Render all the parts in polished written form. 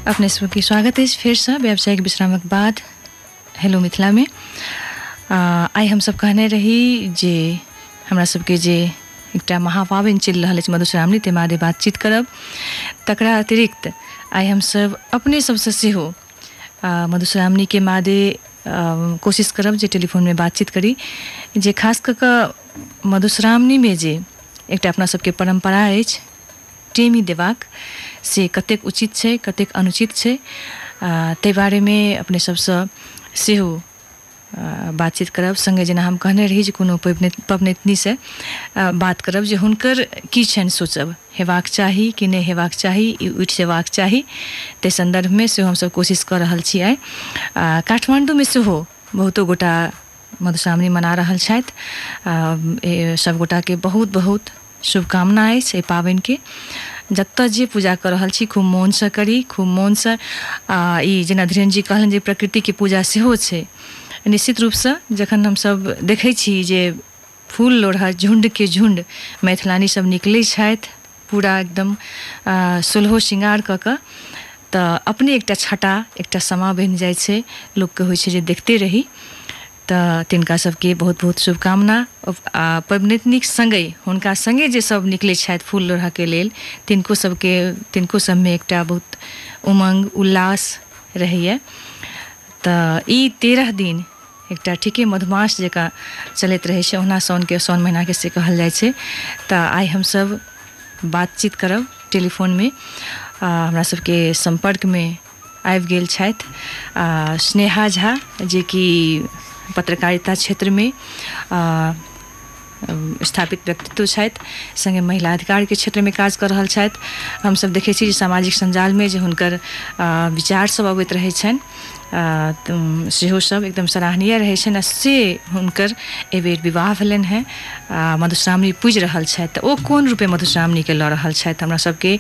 अपने सबके स्वागत है फिर से व्यावसायिक विश्रामक बाद हेलो मिथिला में। आई हम सब कहने रही जे हमरा सबके जे एकटा महापावन चल रहा है मधुश्रावणी ते मादे बातचीत करब। तकरा अतिरिक्त आई हम सब अपने सबसे सेहो मधुश्रावणी के मादे कोशिश करब जे टेलीफोन में बातचीत करी जे खास कऽ मधुश्रावणी में जे एकटा अपना सबके परंपरा अछि टेमी देबाक से कतेक उचित छै कतेक अनुचित छै ताहि बारे में अपने सबसे सेहो बातचीत करब। संगे जेना हम कहने रही जे कोनो पबनैतनी से बात करब जे हुनकर की छनि सोचब हेबाक चाही कि नहि हेबाक चाही ई उठि जेबाक चाही ते संदर्भ में सेहो हमसब कोशिश कऽ रहल छी। आइ काठमांडू में सेहो बहुतो गोटा मधुश्रावणी मना रहल छथि। सब गोटा के बहुत बहुत शुभकामना अछि एहि पावनि के। जतऽ जे पूजा कर रहल छी खूब मोन से करी खूब मोन से। ई जेना धीरेन्द्र जी कहलन जे प्रकृति के पूजा सेहो छै। निश्चित रूप से जखन हम सब देखै छी जे फूल लोढ़ा झुंड के झुंड मैथिलानी सब निकलै छथि पूरा एकदम सोलहो श्रृंगार कऽ कऽ तऽ अपने एकटा छटा एकटा समा बनि जाइ छै लोक के होइ छै जे देखते रही। तऽ तिनका सबके बहुत बहुत शुभकामना। पबनैतनिक संगे हुनका संगे जे सब निकलै छथि फूल लोढ़ा के लेल तिनको सबमे एकटा बहुत उमंग उल्लास रहैए। तऽ ई 13 दिन एकटा ठीके मधुमास जकाँ चलैत रहै छै ओना साउन महीना के से कहल जाइ छै। तऽ आइ हम सब बातचीत करब टेलीफोन में। हमरा सबके संपर्क में आबि गेल छथि स्नेहा झा जे कि पत्रकारिता क्षेत्र में स्थापित व्यक्तित्व छथि संगे महिला अधिकार के क्षेत्र में काज कर रहल छथि। हम सब देखै छी जे सामाजिक संजाल में जे हुनकर विचार सब अबैत रहै छनि सेहो सब एकदम सराहनीय रहै छनि। से हुनकर एबेर विवाह भेलनि हैं मधुश्रावणी पूजि रहल छथि तऽ ओ कोन रूपे मधुश्रावणी के लऽ रहल छथि। हमरा सबके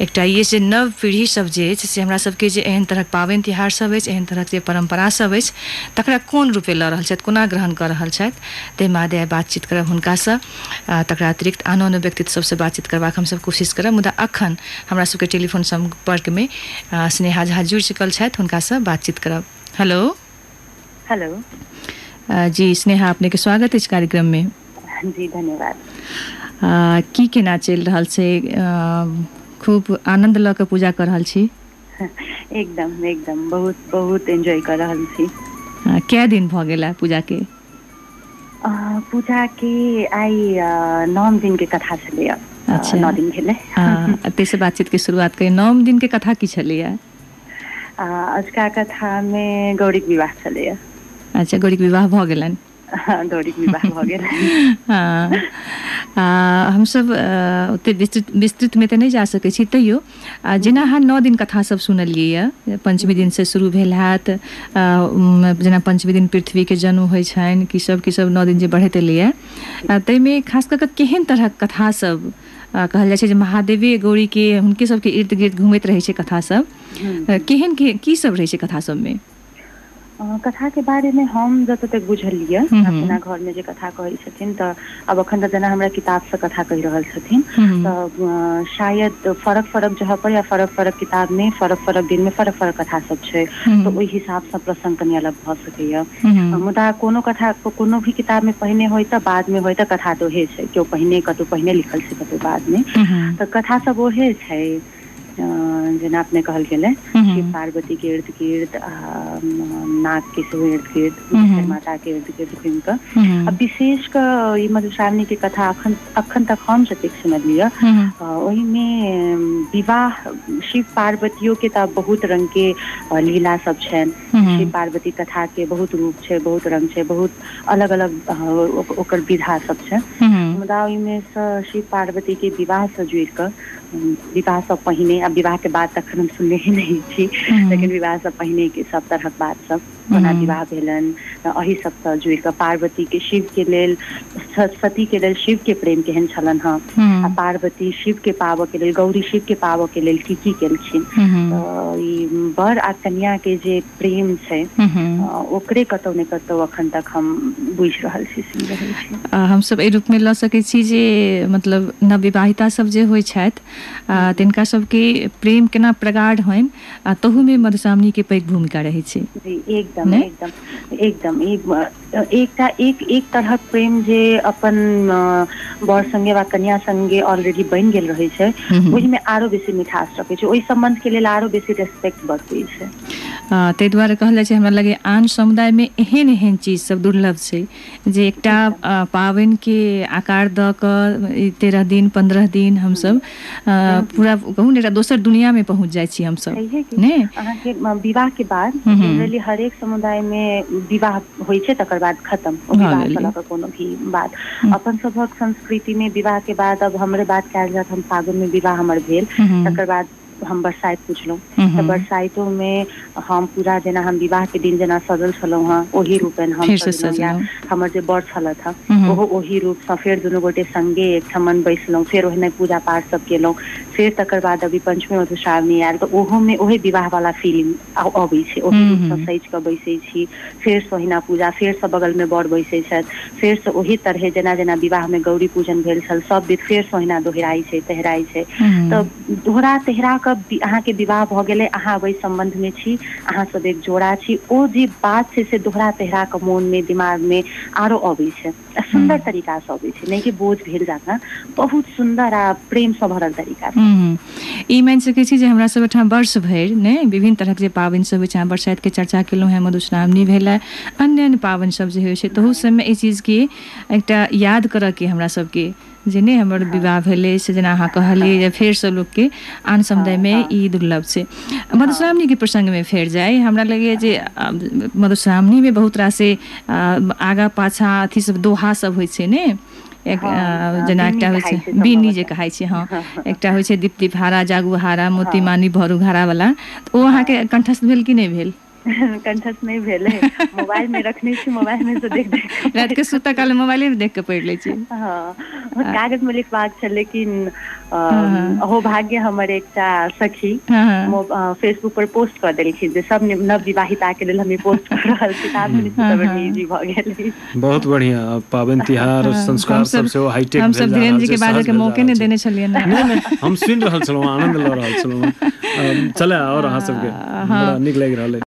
एकटा ये जे नव पीढ़ी सब जे अछि से हमरा सबके जे एहन तरहक पावनि तिहार सब अछि एहन तरहक जे परंपरा सब अछि तकरा कोन रूपे लऽ रहल छथि कोना ग्रहण कऽ रहल छथि ताहि मादे बातचीत करब हुनकासँ। तकरा अतिरिक्त आनो व्यक्तित्व सबसे बातचीत करबाक हमसब कोशिश करब। मुदा अखन हमरा सबके टेलीफोन संपर्क में स्नेहा झा जुड़ि चुकल छथि हुनकासँ बातचीत करब। हेलो हेलो जी स्नेहा अपने के स्वागत है इस कार्यक्रम में। जी धन्यवाद। की केना चलि रहल छै खूब आनंद लऽ के पूजा कर रहल छी? एकदम एकदम बहुत बहुत एंजॉय कर रहल छी। क्या दिन भऽ गेला पूजा के? पूजा के आई 9 दिन के कथा छलैया। अच्छा 9 दिन भेलै। ताहिसँ बातचीत के शुरुआत करी। 9 दिन के कथा की छलैया? अजुका कथा में गौरी के विवाह छलैया। अच्छा गौरी के विवाह भऽ गेलनि? गौरी के विवाह भऽ गेलनि। हम सब ओते विस्तृत में तऽ नहीं जा सकै छी तैयो जेना अहाँ 9 दिन कथा सब सुनलियै यऽ पंचमी दिन से शुरू भेल हैत जेना पंचमी दिन पृथ्वी के जन्म होइ छनि कि सब 9 दिन जे बढ़ैत एलैया ताहिमे खास कऽ केहन तरहक कथा सब कहल जाइ छै जे महादेवी गौरी के हुनके सबके इर्द गिर्द घूमैत रहै छै कथा सब केहन की सब रहै छै कथा सब में? कथा के बारे में हम जतऽ तक बुझलियै अपना घर में जे कथा कहै छथिन तऽ अब अखन तऽ जेना हमरा किताब से कथा कहि रहल छथिन तऽ शायद फरक जगह पर या फरक किताब में फरक दिन में फरक कथा सब छै तऽ ओहि हिसाब से प्रसंग कनी अलग भऽ सकैया। मुदा कोनो कथा कोनो भी किताब में पहिने होय तऽ बाद में होय तऽ कथा तो हे छै केओ कतौ पहिने लिखल छै कतौ बाद में तऽ कथा सब ओहे छै। जेना अपने कहल गेलै शिव पार्वती के इर्द गिर्द नाग के सेहो इर्द गिर्द माता के इर्द गिर्द घूमि कऽ विशेष कऽ ई मधुश्रावणी के कथा अखन तक हम जतेक सुनलियै ओहि में विवाह शिव पार्वतियों के तऽ बहुत रंग के लीला सब छनि। शिव पार्वती कथा के बहुत रूप छै बहुत रंग छै बहुत अलग अलग ओकर विधा सब छै। मुदा ओहि में शिव पार्वती के विवाह से जुड़ि कऽ विवाह से पहिने अब विवाह के बाद तखन हम सुनने ही नहीं छी लेकिन विवाह से पहिने के सब तरहक बात सब कोना विवाह भेलन अही सब सँ जुड़ के पार्वती के शिव के लेल सती के लेल शिव के प्रेम केहन छलन हँ आ पार्वती शिव के पावऽ के लेल गौरी शिव के पावऽ के लेल की केलखिन ई बर आ कन्या के जे प्रेम छै ओकरे कतौ ने कतौ अखन तक हम बुझि रहल छी सुनि रहल छी। हम सब एहि रूप में लऽ सकै छी जे मतलब नवविवाहिता सब जे होइ छथि तिनका सबके प्रेम केना प्रगाढ़ होइन आ तहू में मधुश्रावणी के पैघ भूमिका रहै छै। जी एकदम एकदम एकटा एक तरहक प्रेम जे अपन बर संगे वा कन्या संगे ऑलरेडी बनि गेल रहै छै ओहि में आरो बेसी मिठास रखै छै ओहि संबंध के लेल आरो बेसी रेस्पेक्ट बढ़ै छै। ताहि दुआरे कहल जाइ छै हमरा लगे आन समुदाय में एहन चीज सब दुर्लभ छै जे एकटा पावनि के आकार दऽ कऽ 13 दिन 15 दिन हमसब पूरा कहू ने दोसर दुनिया में पहुँच जाइ छी हमसब ने। अहाँके विवाह के बाद जनरली हरेक समुदाय में विवाह होइ छै तकर बाद खत्म विवाह चला के कोनो भी बात अपन सबहक संस्कृति में विवाह के बाद अब हमरे बात कयल जात हम फागुन में विवाह हमर भेल तकर बाद हम बरसाइत पुछलहुँ तऽ बरसाइतो में हम पूरा जेना हम विवाह के दिन जेना सजल छलहुँ हँ ओही रूपेण हम सजलहुँ हमर जे बर छलथि हँ ओहो ओही रूप सँ फेर दुनू गोटे संगे एकठमन बैसलहुँ फेर ओहिने पूजा पाठ सब केलहुँ फेर तकर बाद अभी पंचमी मधुश्रावणी आयल तऽ ओहो में ओहे विवाह वाला फीलिंग अबै छै ओही रूप सँ सजि कऽ बैसै छी फेर सोहिना पूजा फेर सँ बगल में बर बैसै छथि फेर सँ ओही तरहे जेना जेना विवाह में गौरी पूजन भेल छल सब विध फेर सोहिना दोहराइ छै तहराइ छै तऽ दोहरा तेहरा अहाँ के विवाह भ गेलै अहाँ ओहि संबंध में छी अहाँ सब एक जोड़ा छी ओ जे बात छै से दोहरा तेहरा के मोन में दिमाग में आरो अबै छै सुंदर तरीका से अबै छै नहीं कि बोझ भेल जाका बहुत सुंदर आ प्रेम से भरल तरीका से ई मानि सकै छी जे हमरा सब एठाम वर्ष भरि ने विभिन्न तरह के पावनि सब होइ छै बरसाइत के चर्चा केलहुँ हैं मधुश्रावणी भेल अन्य पावनि सब जे होइ छै तहू सब में ई चीज के एकटा याद करऽ के हमरा सबके जे नहीं हमर विवाह भेलै से जेना अहाँ कहलिए जे फेर सब लोग के आन समुदाय में ई दुर्लभ छै। मधुश्रावणी के प्रसंग में फेर जाए हमरा लगे जे मधुश्रावणी में बहुत रासे आगा पाछा अथी सब दोहा सब होइ छै ने जेना एकटा होइ छै बीनी जे कहै छै हाँ एकटा होइ छै दीप्ति भारा जागू हारा मोती मानी भरू घारा वाला ओ अहाँ के कंठस्थ भेल कि नहीं भेल? कंठस्थ नहीं भेल है मोबाइल में रखने छी मोबाइल में से देख रात के सुता काल मोबाइल में देख के पढ़ लै छी। हाँ कागज में लिखबाक छै लेकिन अहो भाग्य हमर एकटा सखी फेसबुक पर पोस्ट कर देलखिन जे सब नव विवाहिता के लेल हम पोस्ट कर रहल छी तब इजी भ गेल। बहुत बढ़िया पाबनि तिहार संस्कार सब से हाईटेक हम सब धीरेन्द्र जी के बारे के मौके नहीं देने छलिए ना नहीं हम सुनि रहल छलहुँ आनंद लऽ रहल छलहुँ चले और अहाँ सबके बड़ा नीक लागि रहल है।